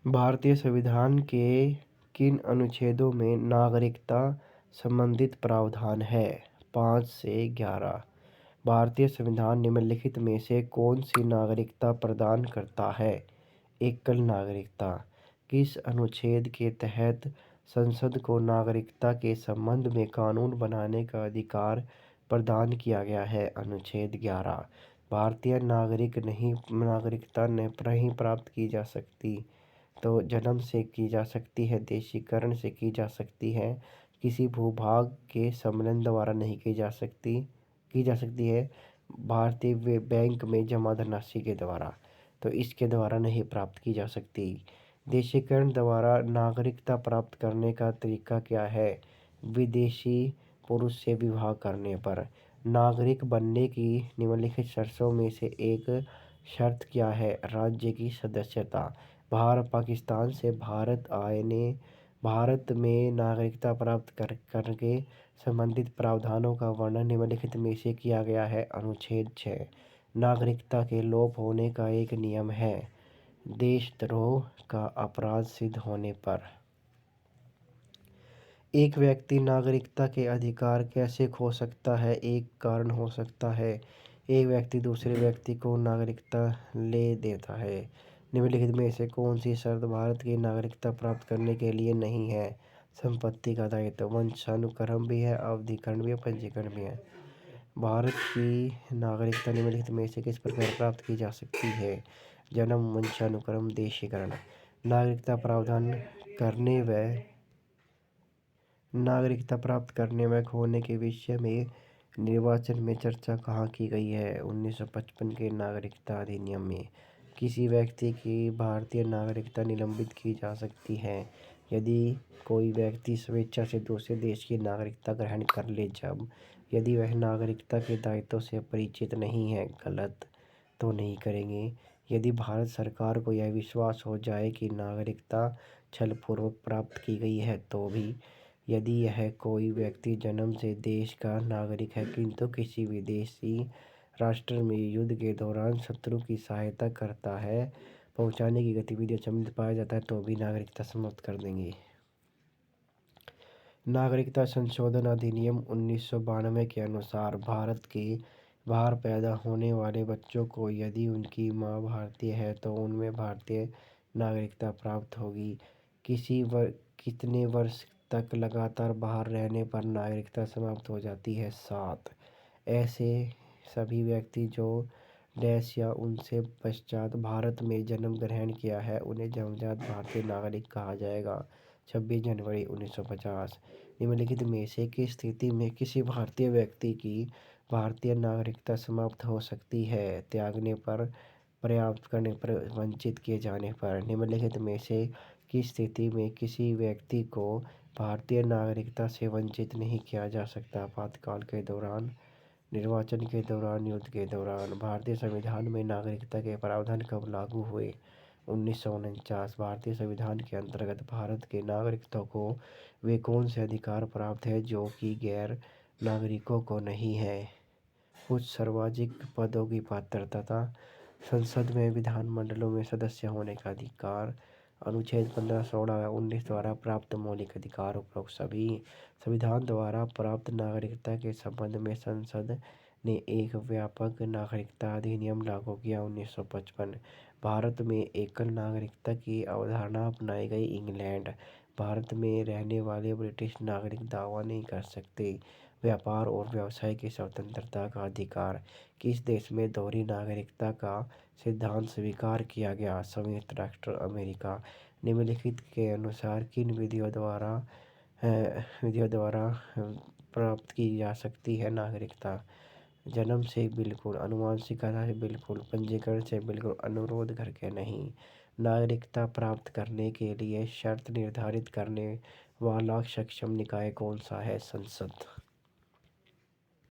भारतीय संविधान के किन अनुच्छेदों में नागरिकता संबंधित प्रावधान है? 5 से 11। भारतीय संविधान निम्नलिखित में से कौन सी नागरिकता प्रदान करता है? एकल नागरिकता। किस अनुच्छेद के तहत संसद को नागरिकता के संबंध में कानून बनाने का अधिकार प्रदान किया गया है? अनुच्छेद 11। भारतीय नागरिकता नहीं प्राप्त की जा सकती, तो जन्म से की जा सकती है, देशीकरण से की जा सकती है, किसी भूभाग के सम्मेलन द्वारा नहीं की जा सकती है, भारतीय बैंक में जमा धनराशि के द्वारा, तो इसके द्वारा नहीं प्राप्त की जा सकती। देशीकरण द्वारा नागरिकता प्राप्त करने का तरीका क्या है? विदेशी पुरुष से विवाह करने पर। नागरिक बनने की निम्नलिखित शर्तों में से एक शर्त क्या है? राज्य की सदस्यता। पाकिस्तान से भारत आए ने भारत में नागरिकता प्राप्त करके संबंधित प्रावधानों का वर्णन निम्नलिखित में से किया गया है। अनुच्छेद 6। नागरिकता के लोप होने का एक नियम है, देशद्रोह का अपराध सिद्ध होने पर। एक व्यक्ति नागरिकता के अधिकार कैसे खो सकता है? एक कारण हो सकता है, एक व्यक्ति दूसरे व्यक्ति को नागरिकता ले देता है। निम्नलिखित में से कौन सी शर्त भारत की नागरिकता प्राप्त करने के लिए नहीं है? संपत्ति का दायित्व, वंशानुक्रम भी है, अवधिकरण भी है, पंजीकरण भी है। भारत की नागरिकता निम्नलिखित में से किस प्रकार प्राप्त की जा सकती है? जन्म, वंशानुक्रम, देशीकरण। नागरिकता प्राप्त करने व खोने के विषय में निर्वाचन में चर्चा कहाँ की गई है? 1955 के नागरिकता अधिनियम में। किसी व्यक्ति की भारतीय नागरिकता निलंबित की जा सकती है यदि कोई व्यक्ति स्वेच्छा से दूसरे देश की नागरिकता ग्रहण कर ले, जब यदि वह नागरिकता के दायित्वों से परिचित नहीं है। गलत तो नहीं करेंगे। यदि भारत सरकार को यह विश्वास हो जाए कि नागरिकता छलपूर्वक प्राप्त की गई है, तो भी। यदि यह कोई व्यक्ति जन्म से देश का नागरिक है किंतु किसी विदेशी राष्ट्र में युद्ध के दौरान शत्रु की सहायता करता है, पहुंचाने की गतिविधियों सम्मिलित पाया जाता है, तो भी नागरिकता समाप्त कर देंगे। नागरिकता संशोधन अधिनियम 1992 के अनुसार भारत के बाहर पैदा होने वाले बच्चों को यदि उनकी माँ भारतीय है तो उनमें भारतीय नागरिकता प्राप्त होगी। कितने वर्ष तक लगातार बाहर रहने पर नागरिकता समाप्त हो जाती है? 7। ऐसे सभी व्यक्ति जो देश या उनसे पश्चात भारत में जन्म ग्रहण किया है उन्हें जन्मजात भारतीय नागरिक कहा जाएगा। 26 जनवरी 1950। निम्नलिखित में से किस स्थिति में किसी भारतीय व्यक्ति की भारतीय नागरिकता समाप्त हो सकती है? त्यागने पर, प्राप्त करने पर, वंचित किए जाने पर। निम्नलिखित में से किस स्थिति में किसी व्यक्ति को भारतीय नागरिकता से वंचित नहीं किया जा सकता? आपातकाल के दौरान, निर्वाचन के दौरान, युद्ध के दौरान। भारतीय संविधान में नागरिकता के प्रावधान कब लागू हुए? 1949। भारतीय संविधान के अंतर्गत भारत के नागरिकों को वे कौन से अधिकार प्राप्त है जो कि गैर नागरिकों को नहीं है? कुछ सर्वाधिक पदों की पात्रता, संसद में विधानमंडलों में सदस्य होने का अधिकार, अनुच्छेद 15, 16 व 19 द्वारा प्राप्त मौलिक अधिकार। उपरोक्त सभी संविधान द्वारा प्राप्त नागरिकता के संबंध में संसद ने एक व्यापक नागरिकता अधिनियम लागू किया। 1955। भारत में एकल नागरिकता की अवधारणा अपनाई गई। इंग्लैंड। भारत में रहने वाले ब्रिटिश नागरिक दावा नहीं कर सकते। व्यापार और व्यवसाय की स्वतंत्रता का अधिकार। किस देश में दोहरी नागरिकता का सिद्धांत स्वीकार किया गया? संयुक्त राष्ट्र अमेरिका। निम्नलिखित के अनुसार किन विधियों द्वारा प्राप्त की जा सकती है नागरिकता? जन्म से बिल्कुल, आनुवंशिकता से बिल्कुल, पंजीकरण से बिल्कुल, अनुरोध करके नहीं। नागरिकता प्राप्त करने के लिए शर्त निर्धारित करने वाला सक्षम निकाय कौन सा है? संसद।